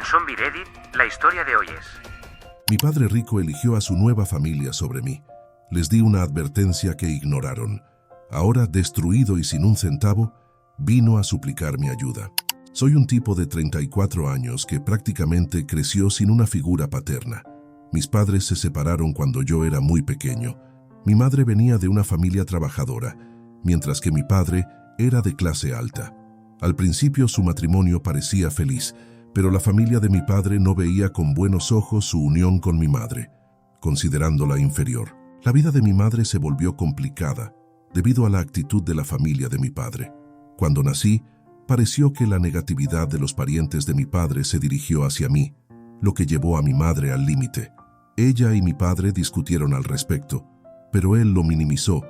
Zombie Reddit, la historia de hoy es... Mi padre rico eligió a su nueva familia sobre mí. Les di una advertencia que ignoraron. Ahora, destruido y sin un centavo, vino a suplicar mi ayuda. Soy un tipo de 34 años que prácticamente creció sin una figura paterna. Mis padres se separaron cuando yo era muy pequeño. Mi madre venía de una familia trabajadora, mientras que mi padre era de clase alta. Al principio su matrimonio parecía feliz, pero la familia de mi padre no veía con buenos ojos su unión con mi madre, considerándola inferior. La vida de mi madre se volvió complicada debido a la actitud de la familia de mi padre. Cuando nací, pareció que la negatividad de los parientes de mi padre se dirigió hacia mí, lo que llevó a mi madre al límite. Ella y mi padre discutieron al respecto, pero él lo minimizó,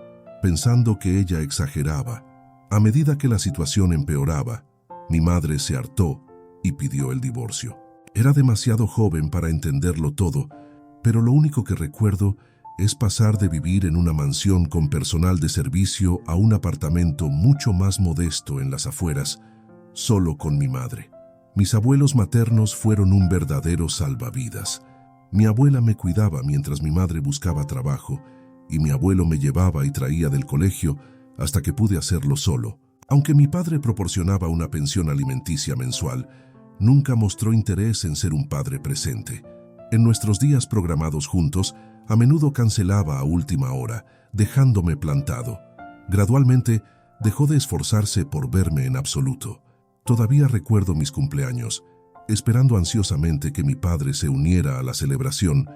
pensando que ella exageraba. A medida que la situación empeoraba, mi madre se hartó y pidió el divorcio. Era demasiado joven para entenderlo todo, pero lo único que recuerdo es pasar de vivir en una mansión con personal de servicio a un apartamento mucho más modesto en las afueras, solo con mi madre. Mis abuelos maternos fueron un verdadero salvavidas. Mi abuela me cuidaba mientras mi madre buscaba trabajo, y mi abuelo me llevaba y traía del colegio hasta que pude hacerlo solo. Aunque mi padre proporcionaba una pensión alimenticia mensual, nunca mostró interés en ser un padre presente. En nuestros días programados juntos, a menudo cancelaba a última hora, dejándome plantado. Gradualmente, dejó de esforzarse por verme en absoluto. Todavía recuerdo mis cumpleaños, esperando ansiosamente que mi padre se uniera a la celebración,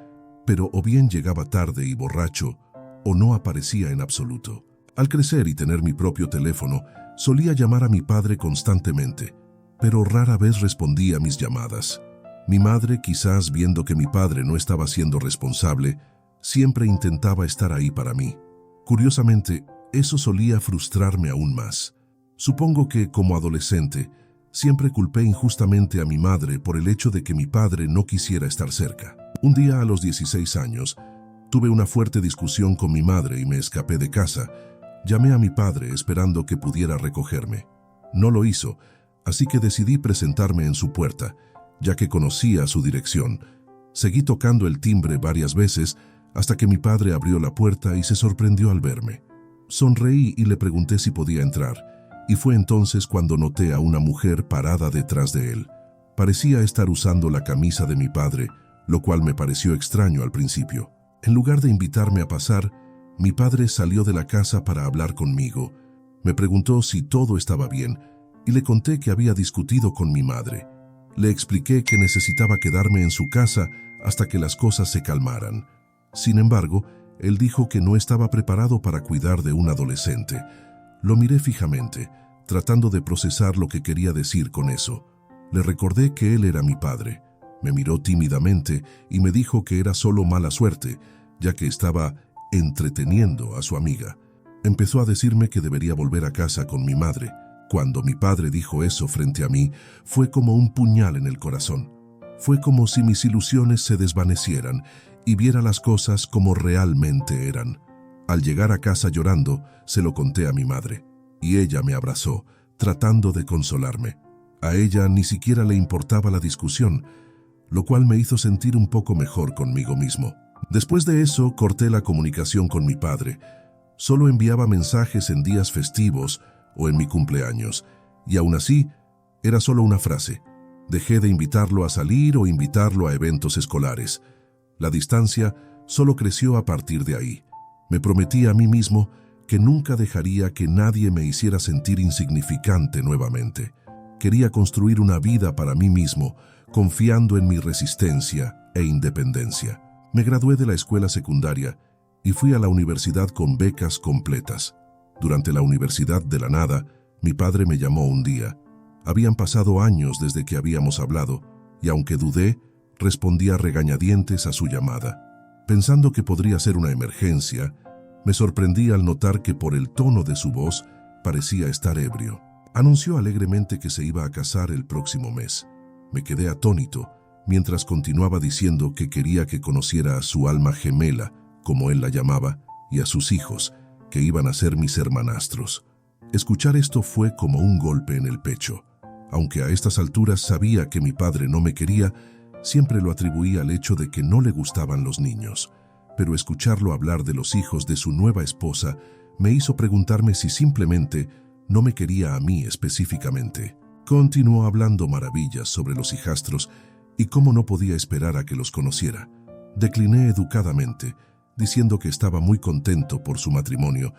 pero o bien llegaba tarde y borracho, o no aparecía en absoluto. Al crecer y tener mi propio teléfono, solía llamar a mi padre constantemente, pero rara vez respondía a mis llamadas. Mi madre, quizás viendo que mi padre no estaba siendo responsable, siempre intentaba estar ahí para mí. Curiosamente, eso solía frustrarme aún más. Supongo que, como adolescente, siempre culpé injustamente a mi madre por el hecho de que mi padre no quisiera estar cerca. Un día, a los 16 años, tuve una fuerte discusión con mi madre y me escapé de casa. Llamé a mi padre esperando que pudiera recogerme. No lo hizo, así que decidí presentarme en su puerta, ya que conocía su dirección. Seguí tocando el timbre varias veces hasta que mi padre abrió la puerta y se sorprendió al verme. Sonreí y le pregunté si podía entrar, y fue entonces cuando noté a una mujer parada detrás de él. Parecía estar usando la camisa de mi padre, lo cual me pareció extraño al principio. En lugar de invitarme a pasar, mi padre salió de la casa para hablar conmigo. Me preguntó si todo estaba bien y le conté que había discutido con mi madre. Le expliqué que necesitaba quedarme en su casa hasta que las cosas se calmaran. Sin embargo, él dijo que no estaba preparado para cuidar de un adolescente. Lo miré fijamente, tratando de procesar lo que quería decir con eso. Le recordé que él era mi padre. Me miró tímidamente y me dijo que era solo mala suerte, ya que estaba entreteniendo a su amiga. Empezó a decirme que debería volver a casa con mi madre. Cuando mi padre dijo eso frente a mí, fue como un puñal en el corazón. Fue como si mis ilusiones se desvanecieran y viera las cosas como realmente eran. Al llegar a casa llorando, se lo conté a mi madre, y ella me abrazó, tratando de consolarme. A ella ni siquiera le importaba la discusión, lo cual me hizo sentir un poco mejor conmigo mismo. Después de eso, corté la comunicación con mi padre. Solo enviaba mensajes en días festivos o en mi cumpleaños, y aún así, era solo una frase. Dejé de invitarlo a salir o invitarlo a eventos escolares. La distancia solo creció a partir de ahí. Me prometí a mí mismo que nunca dejaría que nadie me hiciera sentir insignificante nuevamente. Quería construir una vida para mí mismo, confiando en mi resistencia e independencia. Me gradué de la escuela secundaria y fui a la universidad con becas completas. Durante la universidad, de la nada, mi padre me llamó un día. Habían pasado años desde que habíamos hablado, y aunque dudé, respondí a regañadientes a su llamada. Pensando que podría ser una emergencia, me sorprendí al notar que por el tono de su voz parecía estar ebrio. Anunció alegremente que se iba a casar el próximo mes. Me quedé atónito, mientras continuaba diciendo que quería que conociera a su alma gemela, como él la llamaba, y a sus hijos, que iban a ser mis hermanastros. Escuchar esto fue como un golpe en el pecho. Aunque a estas alturas sabía que mi padre no me quería, siempre lo atribuía al hecho de que no le gustaban los niños. Pero escucharlo hablar de los hijos de su nueva esposa me hizo preguntarme si simplemente no me quería a mí específicamente. Continuó hablando maravillas sobre los hijastros y cómo no podía esperar a que los conociera. Decliné educadamente, diciendo que estaba muy contento por su matrimonio,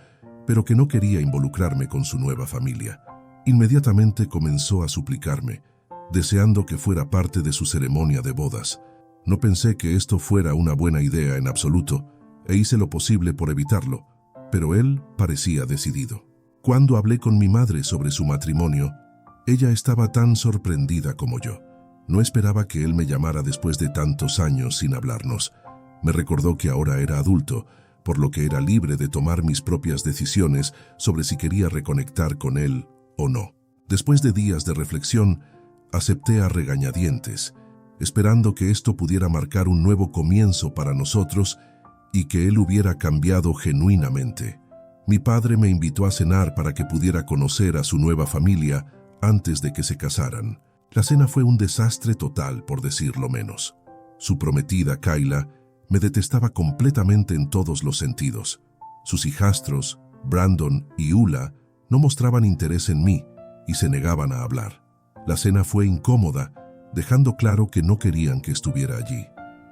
pero que no quería involucrarme con su nueva familia. Inmediatamente comenzó a suplicarme, deseando que fuera parte de su ceremonia de bodas. No pensé que esto fuera una buena idea en absoluto, e hice lo posible por evitarlo, pero él parecía decidido. Cuando hablé con mi madre sobre su matrimonio, ella estaba tan sorprendida como yo. No esperaba que él me llamara después de tantos años sin hablarnos. Me recordó que ahora era adulto, por lo que era libre de tomar mis propias decisiones sobre si quería reconectar con él o no. Después de días de reflexión, acepté a regañadientes, esperando que esto pudiera marcar un nuevo comienzo para nosotros y que él hubiera cambiado genuinamente. Mi padre me invitó a cenar para que pudiera conocer a su nueva familia antes de que se casaran. La cena fue un desastre total, por decirlo menos. Su prometida, Kayla, me detestaba completamente en todos los sentidos. Sus hijastros, Brandon y Ula, no mostraban interés en mí y se negaban a hablar. La cena fue incómoda, dejando claro que no querían que estuviera allí.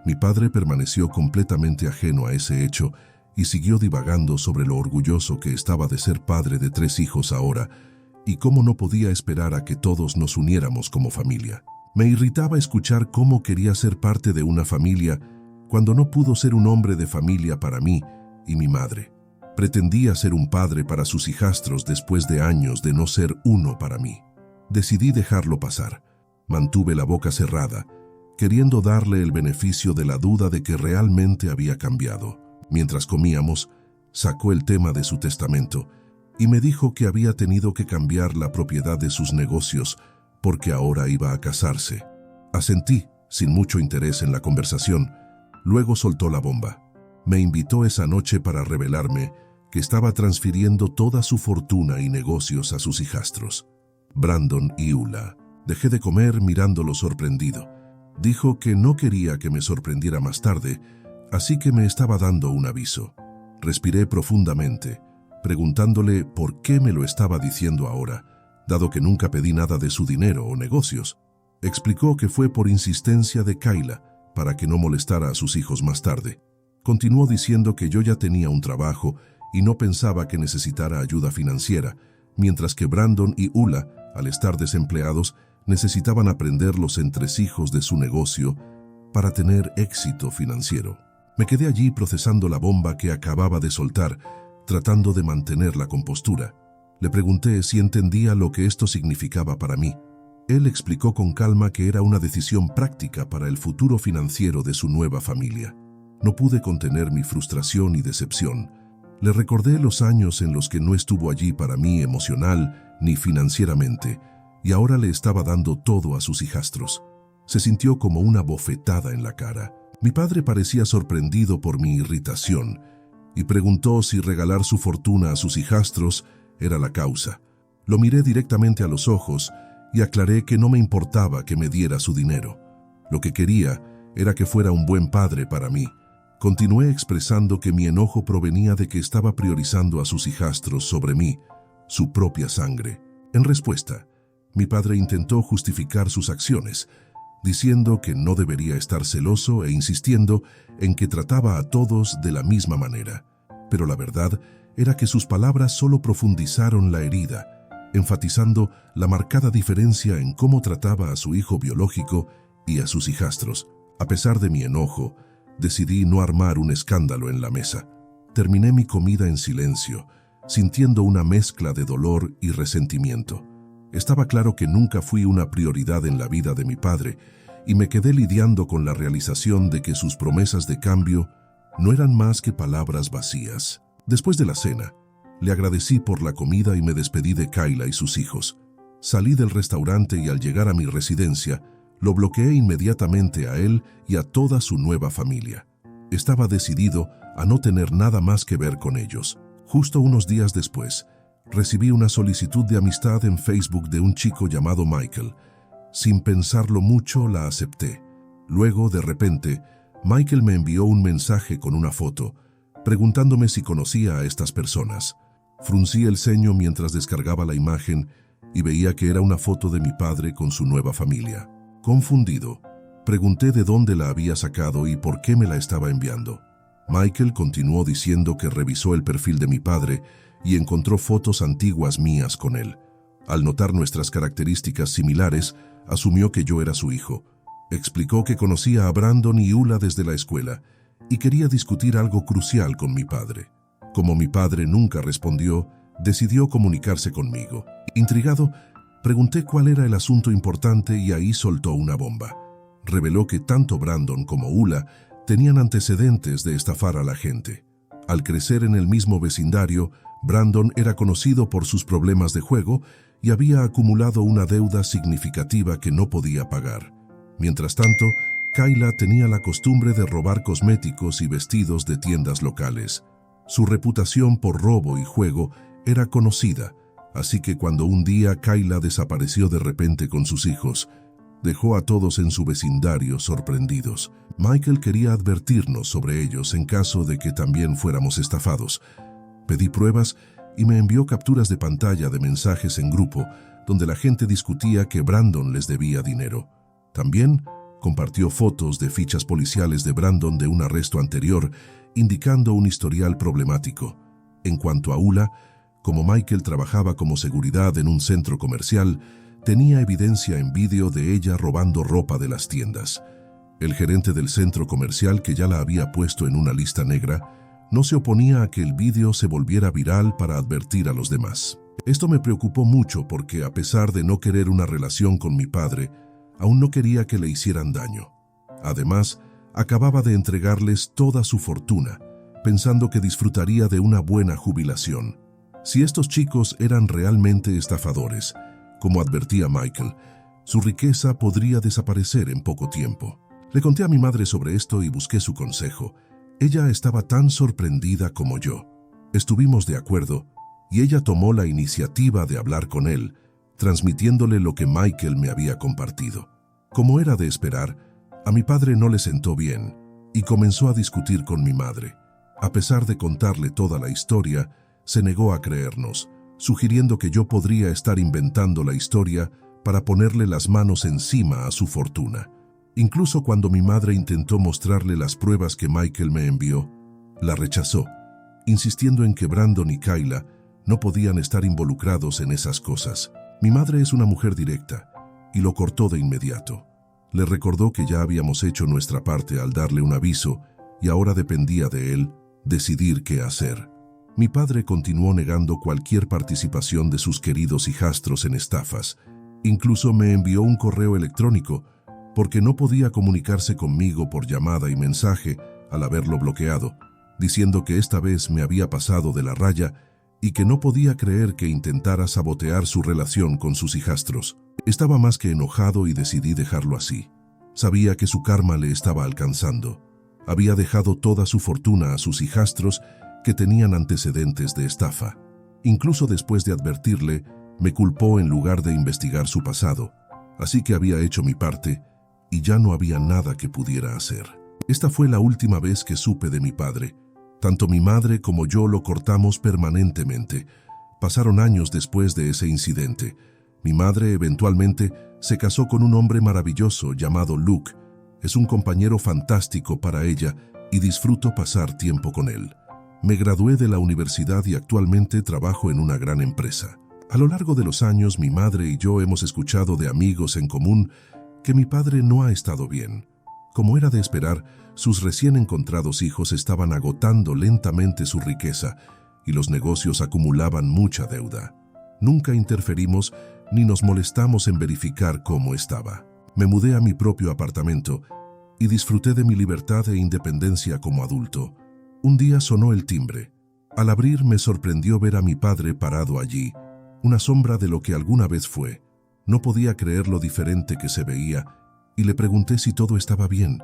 Mi padre permaneció completamente ajeno a ese hecho y siguió divagando sobre lo orgulloso que estaba de ser padre de 3 hijos ahora y cómo no podía esperar a que todos nos uniéramos como familia. Me irritaba escuchar cómo quería ser parte de una familia cuando no pudo ser un hombre de familia para mí y mi madre. Pretendía ser un padre para sus hijastros después de años de no ser uno para mí. Decidí dejarlo pasar. Mantuve la boca cerrada, queriendo darle el beneficio de la duda de que realmente había cambiado. Mientras comíamos, sacó el tema de su testamento y me dijo que había tenido que cambiar la propiedad de sus negocios porque ahora iba a casarse. Asentí, sin mucho interés en la conversación. Luego soltó la bomba. Me invitó esa noche para revelarme que estaba transfiriendo toda su fortuna y negocios a sus hijastros, Brandon y Ula. Dejé de comer mirándolo sorprendido. Dijo que no quería que me sorprendiera más tarde, así que me estaba dando un aviso. Respiré profundamente, preguntándole por qué me lo estaba diciendo ahora, dado que nunca pedí nada de su dinero o negocios. Explicó que fue por insistencia de Kayla, para que no molestara a sus hijos más tarde. Continuó diciendo que yo ya tenía un trabajo y no pensaba que necesitara ayuda financiera, mientras que Brandon y Ula, al estar desempleados, necesitaban aprender los entresijos de su negocio para tener éxito financiero. Me quedé allí procesando la bomba que acababa de soltar, tratando de mantener la compostura. Le pregunté si entendía lo que esto significaba para mí. Él explicó con calma que era una decisión práctica para el futuro financiero de su nueva familia. No pude contener mi frustración y decepción. Le recordé los años en los que no estuvo allí para mí emocional ni financieramente, y ahora le estaba dando todo a sus hijastros. Se sintió como una bofetada en la cara. Mi padre parecía sorprendido por mi irritación y preguntó si regalar su fortuna a sus hijastros era la causa. Lo miré directamente a los ojos y aclaré que no me importaba que me diera su dinero. Lo que quería era que fuera un buen padre para mí. Continué expresando que mi enojo provenía de que estaba priorizando a sus hijastros sobre mí, su propia sangre. En respuesta, mi padre intentó justificar sus acciones, diciendo que no debería estar celoso e insistiendo en que trataba a todos de la misma manera. Pero la verdad era que sus palabras solo profundizaron la herida, enfatizando la marcada diferencia en cómo trataba a su hijo biológico y a sus hijastros. A pesar de mi enojo, decidí no armar un escándalo en la mesa. Terminé mi comida en silencio, sintiendo una mezcla de dolor y resentimiento. Estaba claro que nunca fui una prioridad en la vida de mi padre y me quedé lidiando con la realización de que sus promesas de cambio no eran más que palabras vacías. Después de la cena, le agradecí por la comida y me despedí de Kayla y sus hijos. Salí del restaurante y al llegar a mi residencia, lo bloqueé inmediatamente a él y a toda su nueva familia. Estaba decidido a no tener nada más que ver con ellos. Justo unos días después, Recibí una solicitud de amistad en Facebook de un chico llamado Michael. Sin pensarlo mucho, la acepté. Luego, de repente, Michael me envió un mensaje con una foto, preguntándome si conocía a estas personas. Fruncí el ceño mientras descargaba la imagen y veía que era una foto de mi padre con su nueva familia. Confundido, pregunté de dónde la había sacado y por qué me la estaba enviando. Michael continuó diciendo que revisó el perfil de mi padre y encontró fotos antiguas mías con él. Al notar nuestras características similares, asumió que yo era su hijo. Explicó que conocía a Brandon y Ula desde la escuela y quería discutir algo crucial con mi padre. Como mi padre nunca respondió, decidió comunicarse conmigo. Intrigado, pregunté cuál era el asunto importante y ahí soltó una bomba. Reveló que tanto Brandon como Ula tenían antecedentes de estafar a la gente. Al crecer en el mismo vecindario, Brandon era conocido por sus problemas de juego y había acumulado una deuda significativa que no podía pagar. Mientras tanto, Kayla tenía la costumbre de robar cosméticos y vestidos de tiendas locales. Su reputación por robo y juego era conocida, así que cuando un día Kayla desapareció de repente con sus hijos, dejó a todos en su vecindario sorprendidos. Michael quería advertirnos sobre ellos en caso de que también fuéramos estafados. Pedí pruebas y me envió capturas de pantalla de mensajes en grupo donde la gente discutía que Brandon les debía dinero. También compartió fotos de fichas policiales de Brandon de un arresto anterior, indicando un historial problemático. En cuanto a Ula, como Michael trabajaba como seguridad en un centro comercial, tenía evidencia en vídeo de ella robando ropa de las tiendas. El gerente del centro comercial, que ya la había puesto en una lista negra, no se oponía a que el vídeo se volviera viral para advertir a los demás. Esto me preocupó mucho porque, a pesar de no querer una relación con mi padre, aún no quería que le hicieran daño. Además, acababa de entregarles toda su fortuna, pensando que disfrutaría de una buena jubilación. Si estos chicos eran realmente estafadores, como advertía Michael, su riqueza podría desaparecer en poco tiempo. Le conté a mi madre sobre esto y busqué su consejo. Ella estaba tan sorprendida como yo. Estuvimos de acuerdo y ella tomó la iniciativa de hablar con él, transmitiéndole lo que Michael me había compartido. Como era de esperar, a mi padre no le sentó bien y comenzó a discutir con mi madre. A pesar de contarle toda la historia, se negó a creernos, sugiriendo que yo podría estar inventando la historia para ponerle las manos encima a su fortuna. Incluso cuando mi madre intentó mostrarle las pruebas que Michael me envió, la rechazó, insistiendo en que Brandon y Kayla no podían estar involucrados en esas cosas. Mi madre es una mujer directa y lo cortó de inmediato. Le recordó que ya habíamos hecho nuestra parte al darle un aviso y ahora dependía de él decidir qué hacer. Mi padre continuó negando cualquier participación de sus queridos hijastros en estafas. Incluso me envió un correo electrónico porque no podía comunicarse conmigo por llamada y mensaje al haberlo bloqueado, diciendo que esta vez me había pasado de la raya y que no podía creer que intentara sabotear su relación con sus hijastros. Estaba más que enojado y decidí dejarlo así. Sabía que su karma le estaba alcanzando. Había dejado toda su fortuna a sus hijastros que tenían antecedentes de estafa. Incluso después de advertirle, me culpó en lugar de investigar su pasado. Así que había hecho mi parte y ya no había nada que pudiera hacer. Esta fue la última vez que supe de mi padre. Tanto mi madre como yo lo cortamos permanentemente. Pasaron años después de ese incidente. Mi madre eventualmente se casó con un hombre maravilloso llamado Luke. Es un compañero fantástico para ella y disfruto pasar tiempo con él. Me gradué de la universidad y actualmente trabajo en una gran empresa. A lo largo de los años, mi madre y yo hemos escuchado de amigos en común que mi padre no ha estado bien. Como era de esperar, sus recién encontrados hijos estaban agotando lentamente su riqueza y los negocios acumulaban mucha deuda. Nunca interferimos ni nos molestamos en verificar cómo estaba. Me mudé a mi propio apartamento y disfruté de mi libertad e independencia como adulto. Un día sonó el timbre. Al abrir me sorprendió ver a mi padre parado allí, una sombra de lo que alguna vez fue. No podía creer lo diferente que se veía y le pregunté si todo estaba bien.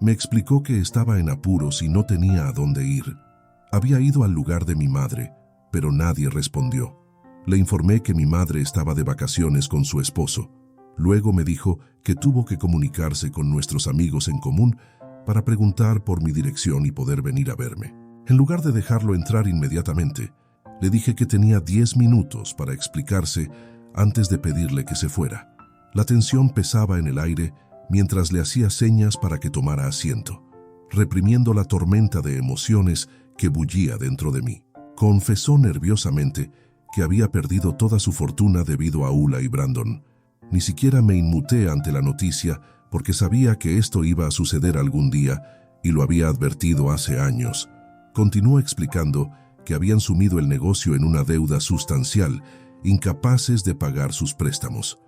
Me explicó que estaba en apuros y no tenía a dónde ir. Había ido al lugar de mi madre, pero nadie respondió. Le informé que mi madre estaba de vacaciones con su esposo. Luego me dijo que tuvo que comunicarse con nuestros amigos en común para preguntar por mi dirección y poder venir a verme. En lugar de dejarlo entrar inmediatamente, le dije que tenía 10 minutos para explicarse antes de pedirle que se fuera. La tensión pesaba en el aire mientras le hacía señas para que tomara asiento, reprimiendo la tormenta de emociones que bullía dentro de mí. Confesó nerviosamente que había perdido toda su fortuna debido a Ula y Brandon. Ni siquiera me inmuté ante la noticia porque sabía que esto iba a suceder algún día y lo había advertido hace años. Continuó explicando que habían sumido el negocio en una deuda sustancial, incapaces de pagar sus préstamos.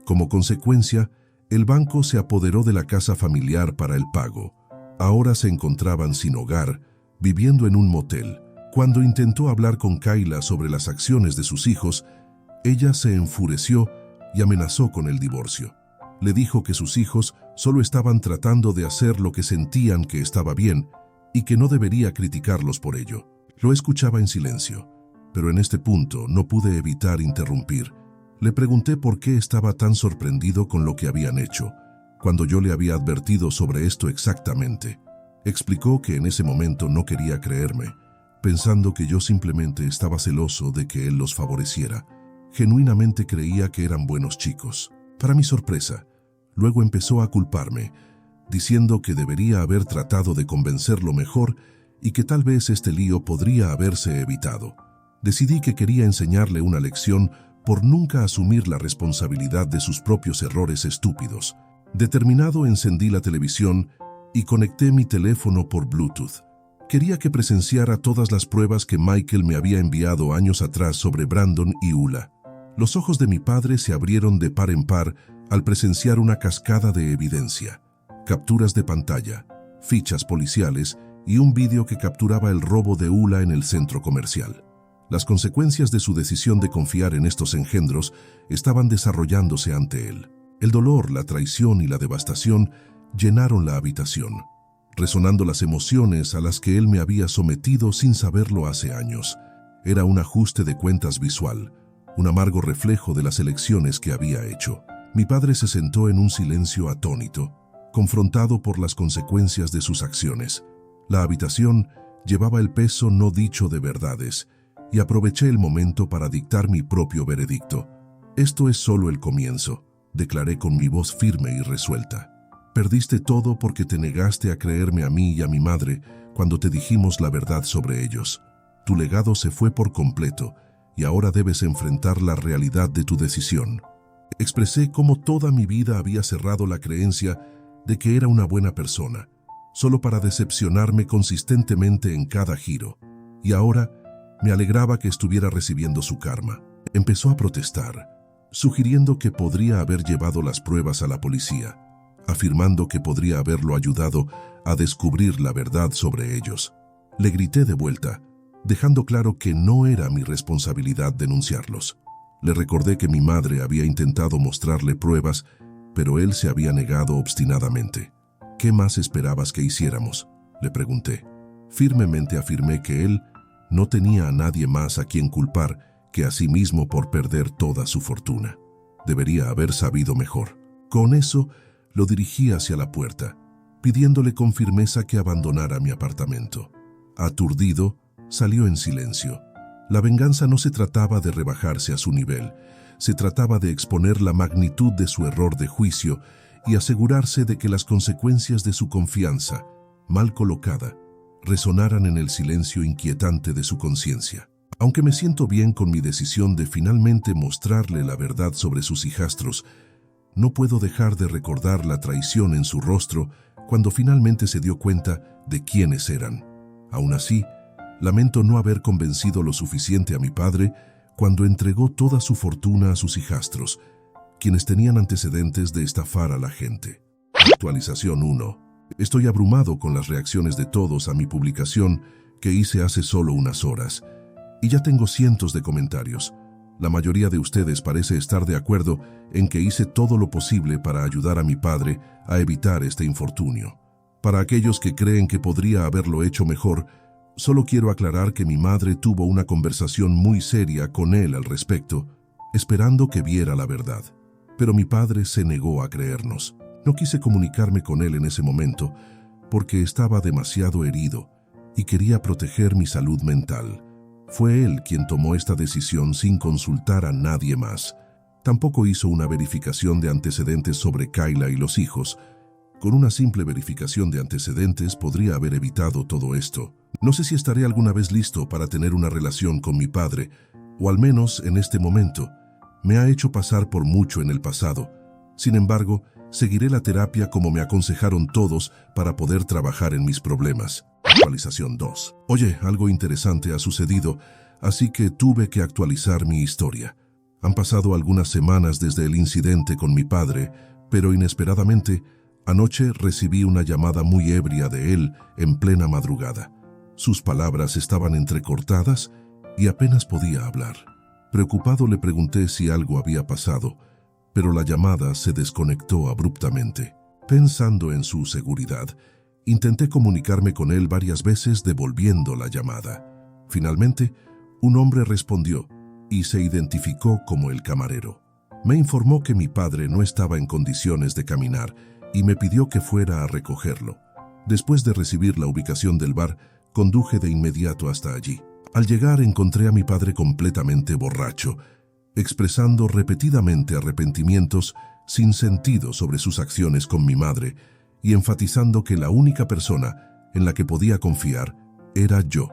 Como consecuencia, el banco se apoderó de la casa familiar para el pago. Ahora se encontraban sin hogar, viviendo en un motel. Cuando intentó hablar con Kayla sobre las acciones de sus hijos, ella se enfureció y amenazó con el divorcio. Le dijo que sus hijos solo estaban tratando de hacer lo que sentían que estaba bien y que no debería criticarlos por ello. Lo escuchaba en silencio, pero en este punto no pude evitar interrumpir. Le pregunté por qué estaba tan sorprendido con lo que habían hecho, cuando yo le había advertido sobre esto exactamente. Explicó que en ese momento no quería creerme, pensando que yo simplemente estaba celoso de que él los favoreciera. Genuinamente creía que eran buenos chicos. Para mi sorpresa, luego empezó a culparme, diciendo que debería haber tratado de convencerlo mejor y que tal vez este lío podría haberse evitado. Decidí que quería enseñarle una lección por nunca asumir la responsabilidad de sus propios errores estúpidos. Determinado, encendí la televisión y conecté mi teléfono por Bluetooth. Quería que presenciara todas las pruebas que Michael me había enviado años atrás sobre Brandon y Ula. Los ojos de mi padre se abrieron de par en par al presenciar una cascada de evidencia. Capturas de pantalla, fichas policiales y un vídeo que capturaba el robo de Ula en el centro comercial. Las consecuencias de su decisión de confiar en estos engendros estaban desarrollándose ante él. El dolor, la traición y la devastación llenaron la habitación, resonando las emociones a las que él me había sometido sin saberlo hace años. Era un ajuste de cuentas visual, un amargo reflejo de las elecciones que había hecho. Mi padre se sentó en un silencio atónito, confrontado por las consecuencias de sus acciones. La habitación llevaba el peso no dicho de verdades, y aproveché el momento para dictar mi propio veredicto. Esto es solo el comienzo, declaré con mi voz firme y resuelta. Perdiste todo porque te negaste a creerme a mí y a mi madre cuando te dijimos la verdad sobre ellos. Tu legado se fue por completo y ahora debes enfrentar la realidad de tu decisión. Expresé cómo toda mi vida había cerrado la creencia de que era una buena persona, solo para decepcionarme consistentemente en cada giro. Y ahora me alegraba que estuviera recibiendo su karma. Empezó a protestar, sugiriendo que podría haber llevado las pruebas a la policía, afirmando que podría haberlo ayudado a descubrir la verdad sobre ellos. Le grité de vuelta, dejando claro que no era mi responsabilidad denunciarlos. Le recordé que mi madre había intentado mostrarle pruebas, pero él se había negado obstinadamente. ¿Qué más esperabas que hiciéramos?, le pregunté. Firmemente afirmé que él no tenía a nadie más a quien culpar que a sí mismo por perder toda su fortuna. Debería haber sabido mejor. Con eso, lo dirigí hacia la puerta, pidiéndole con firmeza que abandonara mi apartamento. Aturdido, salió en silencio. La venganza no se trataba de rebajarse a su nivel, se trataba de exponer la magnitud de su error de juicio y asegurarse de que las consecuencias de su confianza, mal colocada, resonaran en el silencio inquietante de su conciencia. Aunque me siento bien con mi decisión de finalmente mostrarle la verdad sobre sus hijastros, no puedo dejar de recordar la traición en su rostro cuando finalmente se dio cuenta de quiénes eran. Aún así, lamento no haber convencido lo suficiente a mi padre cuando entregó toda su fortuna a sus hijastros, quienes tenían antecedentes de estafar a la gente. Actualización 1. Estoy abrumado con las reacciones de todos a mi publicación que hice hace solo unas horas, y ya tengo cientos de comentarios. La mayoría de ustedes parece estar de acuerdo en que hice todo lo posible para ayudar a mi padre a evitar este infortunio. Para aquellos que creen que podría haberlo hecho mejor, Solo quiero aclarar que mi madre tuvo una conversación muy seria con él al respecto, esperando que viera la verdad. Pero mi padre se negó a creernos. No quise comunicarme con él en ese momento porque estaba demasiado herido y quería proteger mi salud mental. Fue él quien tomó esta decisión sin consultar a nadie más. Tampoco hizo una verificación de antecedentes sobre Kayla y los hijos. Con una simple verificación de antecedentes podría haber evitado todo esto. No sé si estaré alguna vez listo para tener una relación con mi padre, o al menos en este momento. Me ha hecho pasar por mucho en el pasado. Sin embargo, seguiré la terapia como me aconsejaron todos para poder trabajar en mis problemas. Actualización 2. Oye, algo interesante ha sucedido, así que tuve que actualizar mi historia. Han pasado algunas semanas desde el incidente con mi padre, pero inesperadamente, anoche recibí una llamada muy ebria de él en plena madrugada. Sus palabras estaban entrecortadas y apenas podía hablar. Preocupado le pregunté si algo había pasado, pero la llamada se desconectó abruptamente. Pensando en su seguridad, intenté comunicarme con él varias veces devolviendo la llamada. Finalmente, un hombre respondió y se identificó como el camarero. Me informó que mi padre no estaba en condiciones de caminar y me pidió que fuera a recogerlo. Después de recibir la ubicación del bar, conduje de inmediato hasta allí. Al llegar encontré a mi padre completamente borracho, expresando repetidamente arrepentimientos sin sentido sobre sus acciones con mi madre y enfatizando que la única persona en la que podía confiar era yo.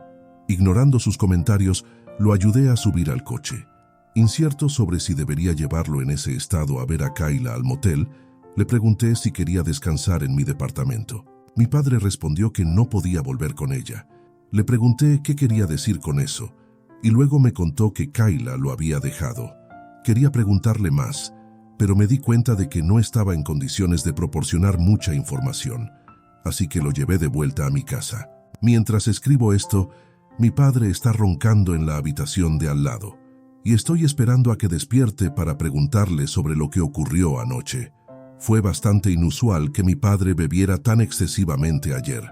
Ignorando sus comentarios, lo ayudé a subir al coche. Incierto sobre si debería llevarlo en ese estado a ver a Kayla al motel, le pregunté si quería descansar en mi departamento. Mi padre respondió que no podía volver con ella. Le pregunté qué quería decir con eso, y luego me contó que Kayla lo había dejado. Quería preguntarle más, pero me di cuenta de que no estaba en condiciones de proporcionar mucha información, así que lo llevé de vuelta a mi casa. Mientras escribo esto, mi padre está roncando en la habitación de al lado, y estoy esperando a que despierte para preguntarle sobre lo que ocurrió anoche. Fue bastante inusual que mi padre bebiera tan excesivamente ayer.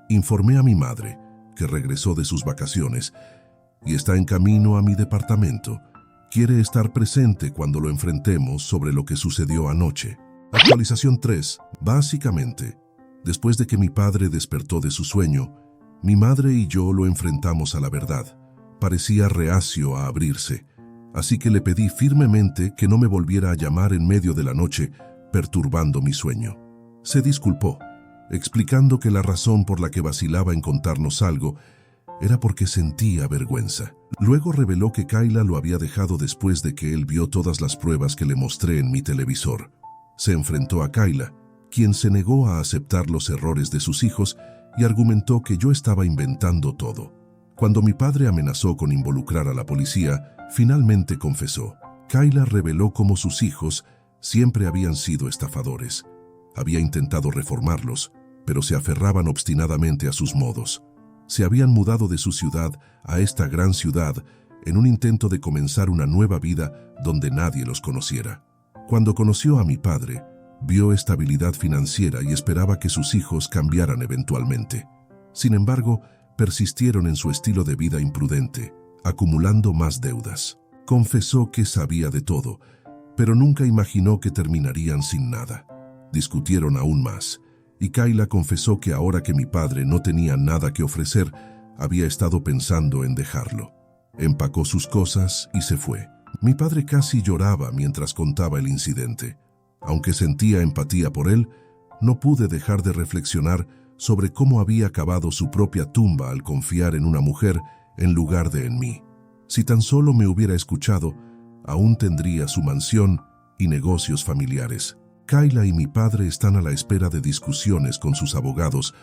Informé a mi madre, que regresó de sus vacaciones y está en camino a mi departamento. Quiere estar presente cuando lo enfrentemos sobre lo que sucedió anoche. Actualización 3. Básicamente, después de que mi padre despertó de su sueño, mi madre y yo lo enfrentamos a la verdad. Parecía reacio a abrirse, así que le pedí firmemente que no me volviera a llamar en medio de la noche, perturbando mi sueño. Se disculpó, explicando que la razón por la que vacilaba en contarnos algo era porque sentía vergüenza. Luego reveló que Kayla lo había dejado después de que él vio todas las pruebas que le mostré en mi televisor. Se enfrentó a Kayla, quien se negó a aceptar los errores de sus hijos y argumentó que yo estaba inventando todo. Cuando mi padre amenazó con involucrar a la policía, finalmente confesó. Kayla reveló cómo sus hijos siempre habían sido estafadores. Había intentado reformarlos, pero se aferraban obstinadamente a sus modos. Se habían mudado de su ciudad a esta gran ciudad en un intento de comenzar una nueva vida donde nadie los conociera. Cuando conoció a mi padre, vio estabilidad financiera y esperaba que sus hijos cambiaran eventualmente. Sin embargo, persistieron en su estilo de vida imprudente, acumulando más deudas. Confesó que sabía de todo, pero nunca imaginó que terminarían sin nada. Discutieron aún más, y Kayla confesó que ahora que mi padre no tenía nada que ofrecer, había estado pensando en dejarlo. Empacó sus cosas y se fue. Mi padre casi lloraba mientras contaba el incidente. Aunque sentía empatía por él, no pude dejar de reflexionar sobre cómo había acabado su propia tumba al confiar en una mujer en lugar de en mí. Si tan solo me hubiera escuchado, aún tendría su mansión y negocios familiares. Kayla y mi padre están a la espera de discusiones con sus abogados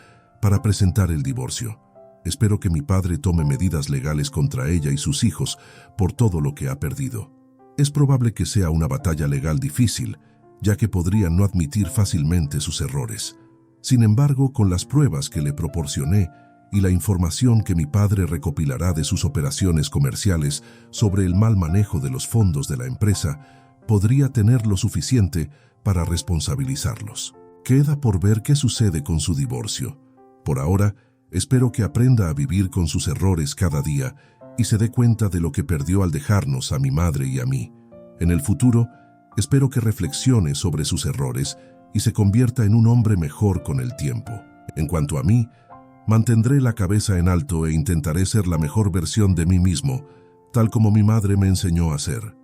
para presentar el divorcio. Espero que mi padre tome medidas legales contra ella y sus hijos por todo lo que ha perdido. Es probable que sea una batalla legal difícil, ya que podrían no admitir fácilmente sus errores. Sin embargo, con las pruebas que le proporcioné y la información que mi padre recopilará de sus operaciones comerciales sobre el mal manejo de los fondos de la empresa, podría tener lo suficiente para responsabilizarlos. Queda por ver qué sucede con su divorcio. Por ahora, Espero que aprenda a vivir con sus errores cada día y se dé cuenta de lo que perdió al dejarnos a mi madre y a mí. En el futuro, espero que reflexione sobre sus errores y se convierta en un hombre mejor con el tiempo. En cuanto a mí, mantendré la cabeza en alto e intentaré ser la mejor versión de mí mismo, tal como mi madre me enseñó a ser.